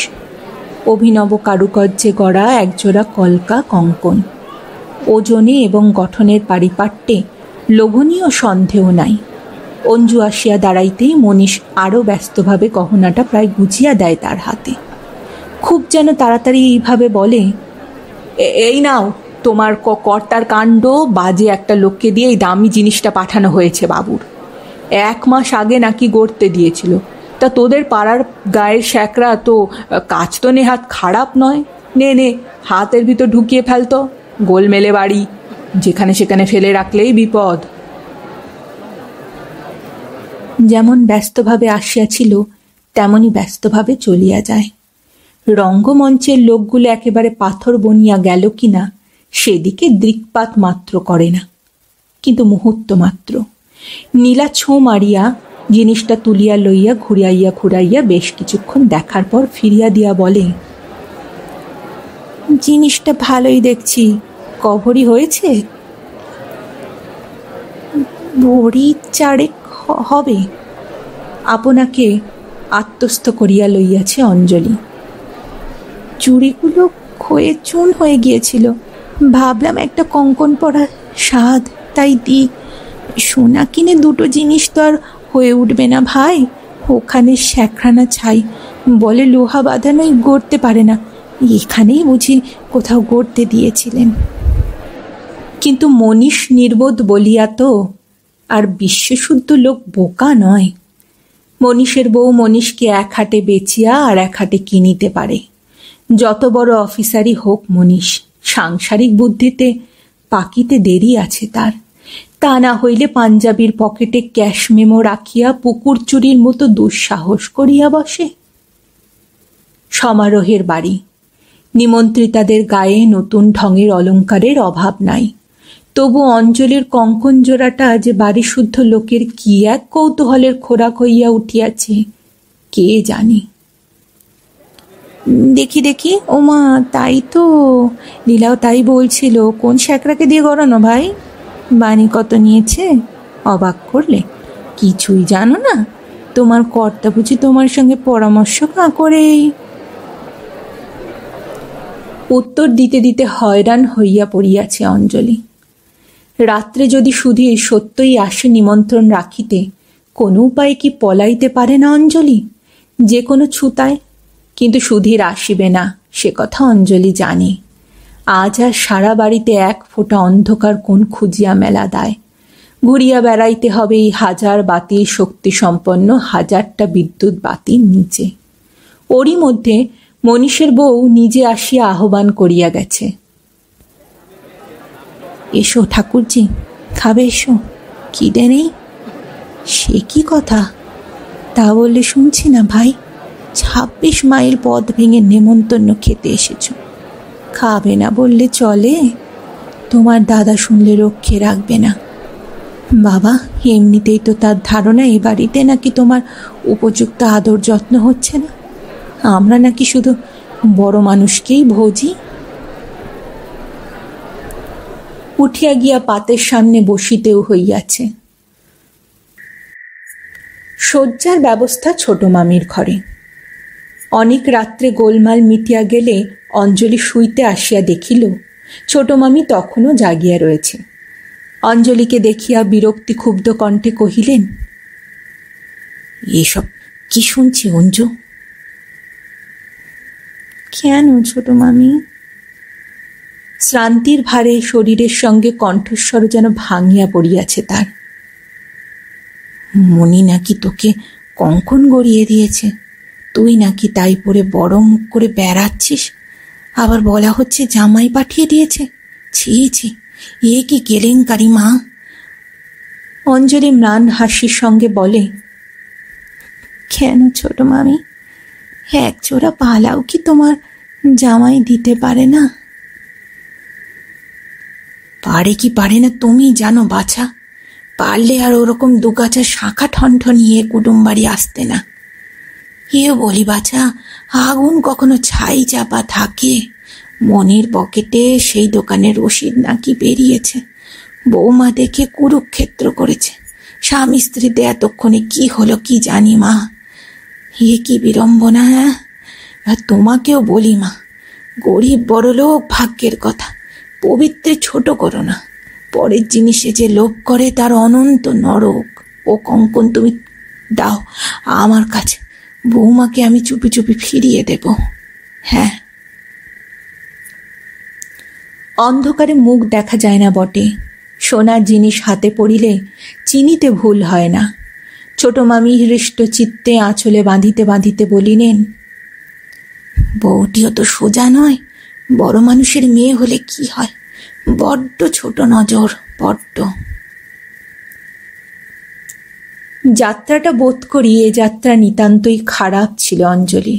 অভিনব কারুকার্যে গড়া একজোড়া কলকা কঙ্কন। ওজনে এবং গঠনের পারিপাট্যে লোভনীয় সন্দেহ নাই। অঞ্জু আসিয়া দাঁড়াইতেই মনীষ আরও ব্যস্তভাবে গহনাটা প্রায় গুছিয়া দেয় তার হাতে। খুব যেন তাড়াতাড়ি এইভাবে বলে, এই নাও তোমার কর্তার কাণ্ড। বাজে একটা লোককে দিয়ে এই দামি জিনিসটা পাঠানো হয়েছে বাবুর। 1 মাস আগে নাকি গড়তে দিয়েছিল। তা তোদের পাড়ার গায়ের শ্যাকরা তো কাজ তো নেহাত খারাপ নয়। নে নে, হাতের ভিতর ঢুকিয়ে ফেলতো। গোলমেলে বাড়ি, যেখানে সেখানে ফেলে রাখলেই বিপদ। যেমন ব্যস্তভাবে আসিয়াছিল তেমনি ব্যস্তভাবে চলিয়া যায়। রঙ্গমঞ্চের লোকগুলো একেবারে পাথর বনিয়া গেল কিনা সেদিকে দৃকপাত মাত্র করে না, কিন্তু মুহূর্ত মাত্র। নীলা ছোঁ মারিয়া জিনিসটা তুলিয়া লইয়া ঘুরাইয়া ঘুরাইয়া বেশ কিছুক্ষণ দেখার পর ফিরিয়া দিয়া বলে, জিনিসটা ভালোই দেখছি, কভরি হয়েছে? ভরি 4 হবে। আপনাকে আত্মস্থ করিয়া লইয়াছে অঞ্জলি। চুড়িগুলো ক্ষয়ে চুন হয়ে গিয়েছিল, ভাবলাম একটা কঙ্কন পরা স্বাদ, তাই দিই। সোনা কিনে 2টো জিনিস তো আর হয়ে উঠবে না ভাই। ওখানে শ্যাকরানা ছাই, বলে লোহা বাঁধানোই গড়তে পারে না। এখানেই বুঝি কোথাও গড়তে দিয়েছিলেন। কিন্তু মনীষ নির্বোধ বলিয়া তো আর বিশ্বশুদ্ধ লোক বোকা নয়। মনীষের বউ মনীষকে 1 হাটে বেচিয়া আর 1 হাটে কিনিতে পারে। যত বড় অফিসারই হোক মনীষ, সাংসারিক বুদ্ধিতে পাকিতে দেরি আছে তার। তা না হইলে পাঞ্জাবির পকেটে ক্যাশ মেমো রাখিয়া পুকুর চুরির মতো দুঃসাহস করিয়া বসে। সমারোহের বাড়ি, নিমন্ত্রিতাদের গায়ে নতুন ঢঙের অলঙ্কারের অভাব নাই। তবু অঞ্জলির কঙ্কন জোড়াটা যে বাড়িশুদ্ধ লোকের কি এক কৌতূহলের খোরাক হইয়া উঠিয়াছে কে জানে। দেখি দেখি, ওমা তাই তো, লীলাও তাই বলছিল। কোন শ্যাকরাকে দিয়ে গড়ানো ভাই? বাণী কত নিয়েছে? অবাক করলে। কিছুই জানো না? তোমার কর্তা বুঝি তোমার সঙ্গে পরামর্শ না করেই। উত্তর দিতে দিতে হয়রান হইয়া পড়িয়াছে অঞ্জলি। রাত্রে যদি সুধীর সত্যই আসে নিমন্ত্রণ রাখিতে, কোনো উপায়ে কি পলাইতে পারে না অঞ্জলি? যে কোনো ছুতায়। কিন্তু সুধীর আসিবে না, সে কথা অঞ্জলি জানে। আজ আর সারা বাড়িতে এক ফোঁটা অন্ধকার কোণ খুঁজিয়া মেলা দায়। ঘুরিয়া বেড়াইতে হবে এই হাজার বাতির শক্তি সম্পন্ন হাজারটা বিদ্যুৎ বাতির নিচে। ওরই মধ্যে মনীষের বউ নিজে আসিয়া আহ্বান করিয়া গেছে। এসো ঠাকুরজি, খাবে এসো। খিদে নেই? সে কি কথা? তা বললে শুনছি না ভাই। 26 মাইল পথ ভেঙে নেমন্তন্ন খেতে এসেছো, খাবে না বললে চলে? তোমার দাদা শুনলে রক্ষে রাখবে না। বাবা, এমনিতেই তো তার ধারণা এ বাড়িতে নাকি তোমার উপযুক্ত আদর যত্ন হচ্ছে না। আমরা নাকি শুধু বড় মানুষকেই ভোজি। উঠিয়া গিয়া পাতের সামনে বসিতেও হইয়াছে। শয্যার ব্যবস্থা ছোট মামির ঘরে। অনেক রাত্রে গোলমাল মিটিয়া গেলে অঞ্জলি শুইতে আসিয়া দেখিল ছোট মামি তখনও জাগিয়া রয়েছে। অঞ্জলিকে দেখিয়া বিরক্তি ক্ষুব্ধ কণ্ঠে কহিলেন, এসব কি শুনছি অঞ্জু? কেন ছোট মামি? শ্রান্তির ভারে শরীরের সঙ্গে কণ্ঠস্বর যেন ভাঙিয়া পড়িয়াছে তার। মনি নাকি তোকে কঙ্কন গড়িয়ে দিয়েছে, তুই নাকি তাই পরে বড় মুখ করে বেড়াচ্ছিস। আবার বলা হচ্ছে জামাই পাঠিয়ে দিয়েছে। ছি ছি, এ কি কেলেঙ্কারি মা। অঞ্জলি ম্লান হাসির সঙ্গে বলে, কেন ছোট মামি? এক জোড়া পালাও কি তোমার জামাই দিতে পারে না? পারে কি পারে না তুমি জানো বাছা। পারলে আর ওরকম দুগাছা শাখা ঠন্ঠ নিয়ে কুটুম বাড়ি আসতে না। এও বলি বাছা, আগুন কখনো ছাই চাপা থাকে? মনের পকেটে সেই দোকানের রসিদ নাকি বেরিয়েছে। বৌমা দেখে কুরুক্ষেত্র করেছে। স্বামী স্ত্রীতে এতক্ষণে কি হলো কি জানি মা। এ কি বিড়ম্বনা। আর তোমাকেও বলি মা, গরিব বড়লোক ভাগ্যের কথা, পবিত্রে ছোট করো না। পরের জিনিসে যে লোভ করে তার অনন্ত নরক। ও কঙ্কন তুমি দাও আমার কাছে, বৌমাকে আমি চুপি চুপি ফিরিয়ে দেব। হ্যাঁ। অন্ধকারে মুখ দেখা যায় না বটে, সোনার জিনিস হাতে পড়িলে চিনিতে ভুল হয় না। ছোট মামি হৃষ্ট চিত্তে আঁচলে বাঁধিতে বাঁধিতে বলিলেন, বউটিও তো সোজা নয়। বড় মানুষের মেয়ে হলে কি হয়, বড্ড ছোট নজর, বড্ড। যাত্রাটা বোধ করি এ যাত্রা নিতান্তই খারাপ ছিল অঞ্জলি।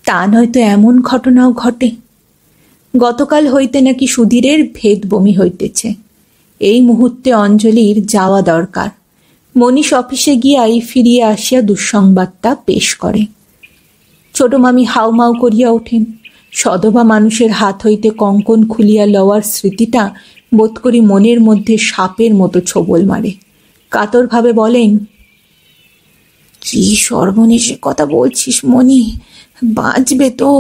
তা নয়তো এমন ঘটনাও ঘটে। গতকাল হইতে নাকি সুধীরের ভেদ বমি হইতেছে। এই মুহূর্তে অঞ্জলির যাওয়া দরকার। মনীষ অফিসে গিয়াই ফিরিয়ে আসিয়া দুঃসংবাদটা পেশ করে। ছোট মামি হাউমাউ করিয়া ওঠেন। সধবা মানুষের হাত হইতে কঙ্কন খুলিয়া লওয়ার স্মৃতিটা বোধ করি মনের মধ্যে সাপের মতো ছোবল মারে। কাতরভাবে বলেন, কি সর্বনেশের কথা বলছিস মনি? বাঁচবে তো?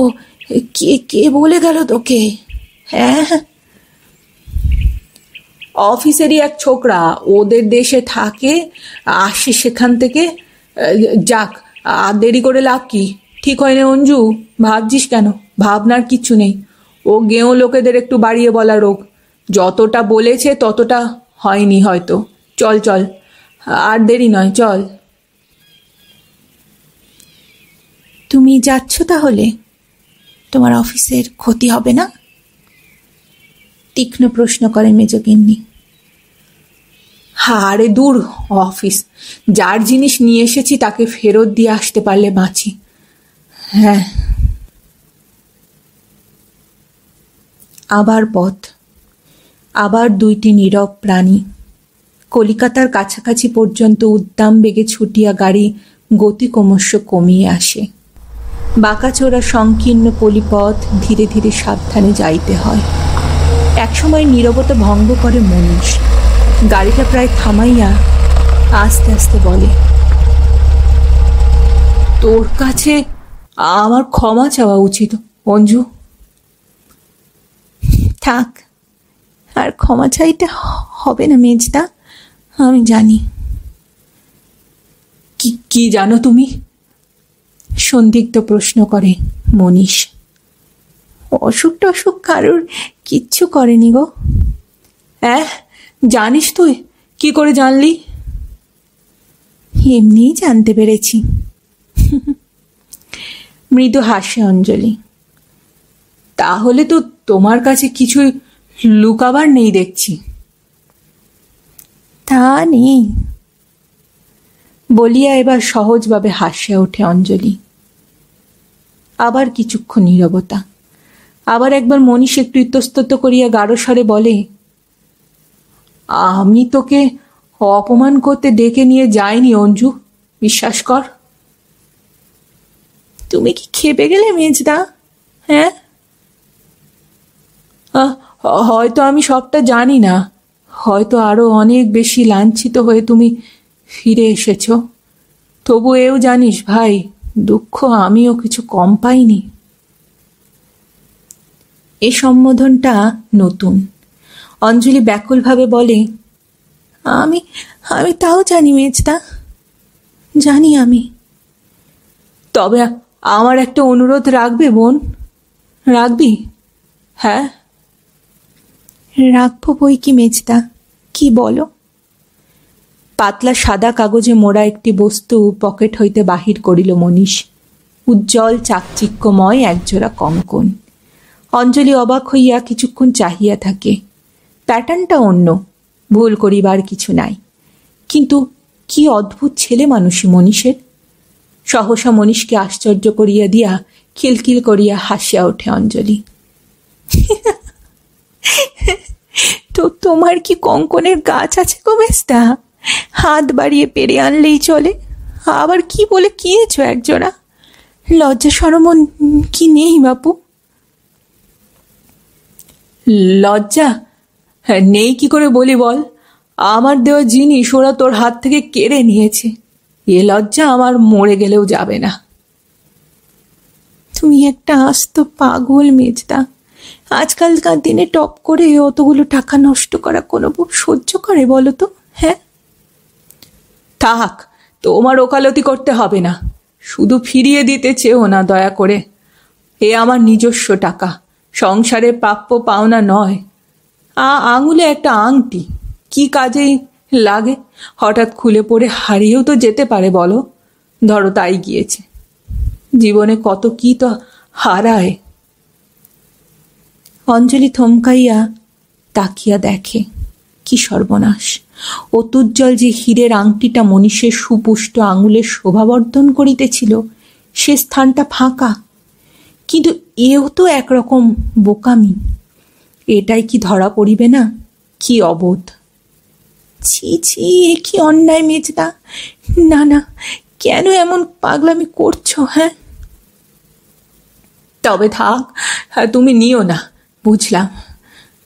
কে কে বলে গেল তোকে? হ্যাঁ, অফিসেরই এক ছোকরা, ওদের দেশে থাকে, আসে সেখান থেকে। যাক, আর দেরি করে লাভ কি? ঠিক হয় না অঞ্জু, ভাবছিস কেন? ভাবনার কিচ্ছু নেই। ও গেঁয়ো লোকেদের একটু বাড়িয়ে বলা রোগ। যতটা বলেছে ততটা হয়নি হয়তো। চল চল, আর দেরি নয়, চল। তুমি যাচ্ছ তাহলে? তোমার অফিসের ক্ষতি হবে না? তীক্ষ্ণ প্রশ্ন করে মেজগিন্নি। আরে দূর, অফিস, যার জিনিস নিয়ে এসেছি তাকে ফেরত দিয়ে আসতে পারলে বাঁচি। হ্যাঁ। আবার পথ, আবার দুইটি নীরব প্রাণী। কলিকাতার কাছাকাছি পর্যন্ত উদ্দাম বেগে ছুটিয়া গাড়ি গতি ক্রমশ কমিয়ে আসে। বাঁকাচোরা সংকীর্ণ পলিপথ ধীরে ধীরে সাবধানে যাইতে হয়। একসময় নীরবতা ভঙ্গ করে মনীষ। গাড়িটা প্রায় থামাইয়া আস্তে আস্তে বলে, তোর কাছে আমার ক্ষমা চাওয়া উচিত অঞ্জু। থাক, আর ক্ষমা চাইতে হবে না মেজদা, আমি জানি। কি জানো তুমি? সন্দিগ্ধ প্রশ্ন করে মনীষ। অসুখ টসুখ কারোর কিচ্ছু করেনি গো। জানিস তুই? কি করে জানলি? এমনিই জানতে পেরেছি। মৃদু হাসে অঞ্জলি। তাহলে তো তোমার কাছে কিছুই লুকাবার নেই দেখছি। তা নেই বলিয়া এবার সহজভাবে হাসিয়া ওঠে অঞ্জলি। আবার কিছুক্ষণ নীরবতা। আবার একবার মনীষ একটু ইতস্তত করিয়া গাঢ় স্বরে বলে, আমি তোকে অপমান করতে ডেকে নিয়ে যাইনি অঞ্জু, বিশ্বাস কর। তুমি কি খেপে গেলে মেজদা? হ্যাঁ, হয়তো আমি সবটা জানি না, হয়তো আরো অনেক বেশি লাঞ্ছিত হয়ে তুমি ফিরে এসেছ। তবু এও জানিস ভাই, দুঃখ আমিও কিছু কম পাইনি। এ সম্বোধনটা নতুন। অঞ্জলি ব্যাকুলভাবে বলে, আমি আমি তাও জানি মেজদা, জানি আমি। তবে আমার একটা অনুরোধ রাখবে বোন? রাখবি? হ্যাঁ, রাখবো বই কি মেজদা, কি বলো? পাতলা সাদা কাগজে মোড়া একটি বস্তু পকেট হইতে বাহির করিল মনীষ। উজ্জ্বল চাকচিক্যময় একজোড়া কঙ্কন। অঞ্জলি অবাক হইয়া কিছুক্ষণ চাহিয়া থাকে। প্যাটার্নটা অন্য, ভুল করিবার কিছু নাই। কিন্তু কি অদ্ভুত ছেলে মানুষই মনীষের। সহসা মনীষকে আশ্চর্য করিয়া দিয়া খিলখিল করিয়া হাসিয়া ওঠে অঞ্জলি। তো তোমার কি কঙ্কনের গাছ আছে গো মেজদা? হাত বাড়িয়ে পেরে আনলেই চলে। আবার কি বলে কিনেছো একজোড়া? লজ্জা শরম কি নেই বাপু? লজ্জা নেই কি করে বলি বল? আমার দেওয়া জিনিস ওরা তোর হাত থেকে কেড়ে নিয়েছে। এ লজ্জা আমার মরে গেলেও যাবে না। তুমি একটা আস্ত পাগল মেজদা। আজকালকার দিনে টপ করে অতগুলো টাকা নষ্ট করা কোনো বুক সহ্য করে বলো তো? হ্যাঁ, থাক, তোমার ওকালতি করতে হবে না। শুধু ফিরিয়ে দিতে চেও না দয়া করে। এ আমার নিজস্ব টাকা, সংসারে প্রাপ্য পাওনা নয়। আঙুলে একটা আংটি, কি কাজেই লাগে? হঠাৎ খুলে পড়ে হারিয়েও তো যেতে পারে বলো। ধরো তাই গিয়েছে। জীবনে কত কি তো হারায়। অঞ্জলি থমকাইয়া তাকিয়া দেখে, কি সর্বনাশ! অতুজ্জ্বল যে হীরের আংটিটা মনীষের সুপুষ্ট আঙুলের শোভাবর্ধন করিতেছিল, সে স্থানটা ফাঁকা। কিন্তু এও তো একরকম বোকামি। এটাই কি ধরা পড়িবে না? কি অবোধ! ছি ছি, এ কি অন্যায় মেজদা। না না, কেন এমন পাগলামি করছো? হ্যাঁ, তবে থাক, তুমি নিও না, বুঝলাম।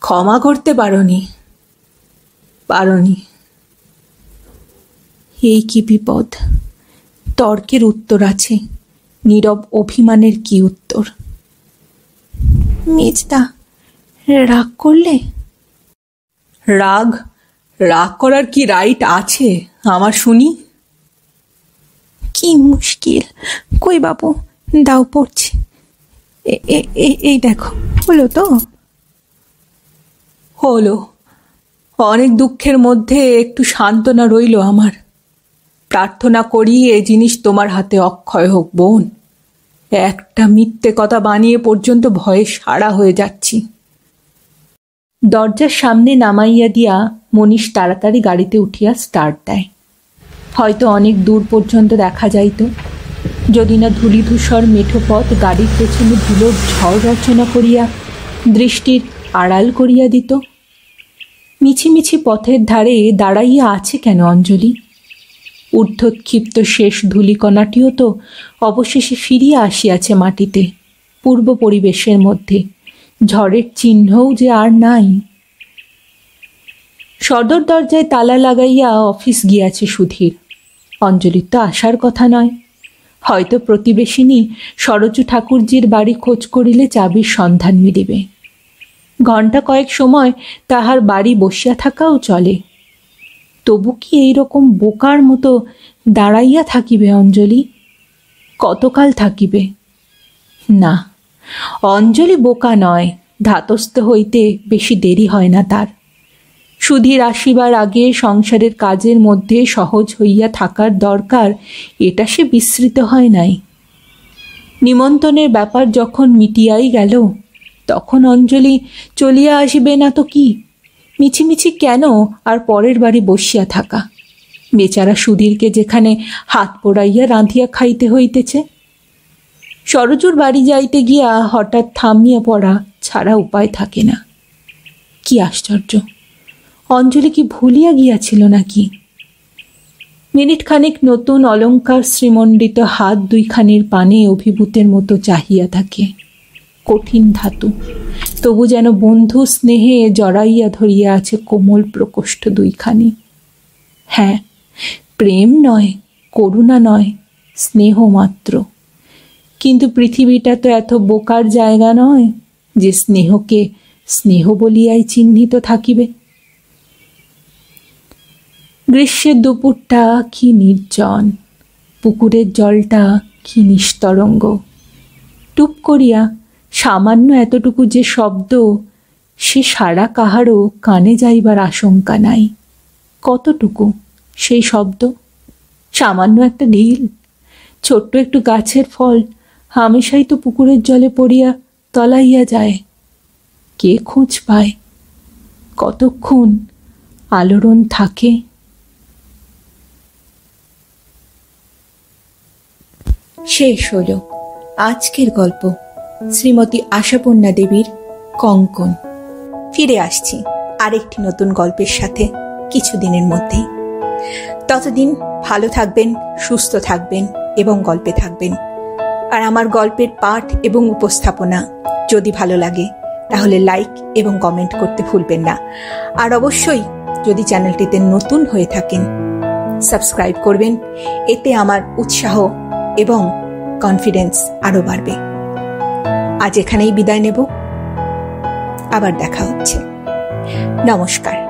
ক্ষমা করতে পারোনি। এই কি বিপদ! তর্কের উত্তর আছে, নীরব অভিমানের কি উত্তর? মেজদা, রাগ করলে? রাগ করার কি রাইট আছে আমার শুনি? কি মুশকিল! কই বাপু, দাও পড়ছি। এই দেখো, হলো তো? হলো। অনেক দুঃখের মধ্যে একটু সান্ত্বনা রইল আমার। প্রার্থনা করি এ জিনিস তোমার হাতে অক্ষয় হোক বোন। একটা মিথ্যে কথা বানিয়ে পর্যন্ত ভয়ে সারা হয়ে যাচ্ছি। দরজার সামনে নামাইয়া দিয়া মনীষ তাড়াতাড়ি গাড়িতে উঠিয়া স্টার্ট দেয়। হয়তো অনেক দূর পর্যন্ত দেখা যাইত, যদি না ধূলিধূসর মেঠো পথ গাড়ির পেছনে ধুলোর ঝড় রচনা করিয়া দৃষ্টির আড়াল করিয়া দিত। মিছিমিছি পথের ধারে দাঁড়াইয়া আছে কেন অঞ্জলি? ঊর্ধ্বক্ষিপ্ত শেষ ধূলিকণাটিও তো অবশেষে ফিরিয়া আসিয়াছে মাটিতে, পূর্ব পরিবেশের মধ্যে। ঝড়ের চিহ্নও যে আর নাই। সদর দরজায় তালা লাগাইয়া অফিস গিয়াছে সুধীর। অঞ্জলির তো আসার কথা নয়। হয়তো প্রতিবেশিনী সরজু ঠাকুরজির বাড়ি খোঁজ করিলে চাবির সন্ধান মিলিবে। ঘণ্টা কয়েক সময় তাহার বাড়ি বসিয়া থাকাও চলে। তবু কি এইরকম বোকার মতো দাঁড়াইয়া থাকিবে অঞ্জলি? কতকাল থাকিবে? না, অঞ্জলি বোকা নয়, ধাতস্থ হইতে বেশি দেরি হয় না তার। সুধীর আসিবার আগে সংসারের কাজের মধ্যে সহজ হইয়া থাকার দরকার, এটা সে বিস্মৃত হয় নাই। নিমন্ত্রণের ব্যাপার যখন মিটিয়াই গেল, তখন অঞ্জলি চলিয়া আসিবে না তো কি? মিছিমিছি কেন আর পরের বাড়ি বসিয়া থাকা? বেচারা সুধীরকে যেখানে হাত পোড়াইয়া রাঁধিয়া খাইতে হইতেছে। সরজুর বাড়ি যাইতে গিয়া হঠাৎ থামিয়া পড়া ছাড়া উপায় থাকে না। কি আশ্চর্য! অঞ্জলি কি ভুলিয়া গিয়াছিল নাকি? মিনিট খানিক নতুন অলঙ্কার শ্রীমণ্ডিত হাত দুইখানির পানে অভিভূতের মতো চাহিয়া থাকে। কঠিন ধাতু, তবু যেন বন্ধু স্নেহে জড়াইয়া ধরিয়া আছে কোমল প্রকোষ্ঠ দুইখানি। হ্যাঁ, প্রেম নয়, করুণা নয়, স্নেহ মাত্র। কিন্তু পৃথিবীটা তো এত বোকার জায়গা নয় যে স্নেহকে স্নেহ বলিয়াই চিহ্নিত থাকিবে। গ্রীষ্মের দুপুরটা কি নির্জন, পুকুরের জলটা কি নিস্তরঙ্গ। টুপ করিয়া সামান্য এতটুকু যে শব্দ, সে সারা কাহারও কানে যাইবার আশঙ্কা নাই। কতটুকু সেই শব্দ? সামান্য একটা ঢিল, ছোট্ট একটু গাছের ফল হামেশাই তো পুকুরের জলে পড়িয়া তলাইয়া যায়। কে খোঁজ পায়? কতক্ষণ আলোড়ন থাকে? শেষ হলো আজকের গল্প, শ্রীমতী আশাপূর্ণা দেবীর কঙ্কন। ফিরে আসছি আরেকটি নতুন গল্পের সাথে কিছুদিনের মধ্যেই। ততদিন ভালো থাকবেন, সুস্থ থাকবেন এবং গল্পে থাকবেন। আর আমার গল্পের পাঠ এবং উপস্থাপনা যদি ভালো লাগে তাহলে লাইক এবং কমেন্ট করতে ভুলবেন না। আর অবশ্যই যদি চ্যানেলটিতে নতুন হয়ে থাকেন সাবস্ক্রাইব করবেন। এতে আমার উৎসাহ এবং কনফিডেন্স আরো বাড়বে। আজ এখানেই বিদায় নেব, আবার দেখা হচ্ছে। নমস্কার।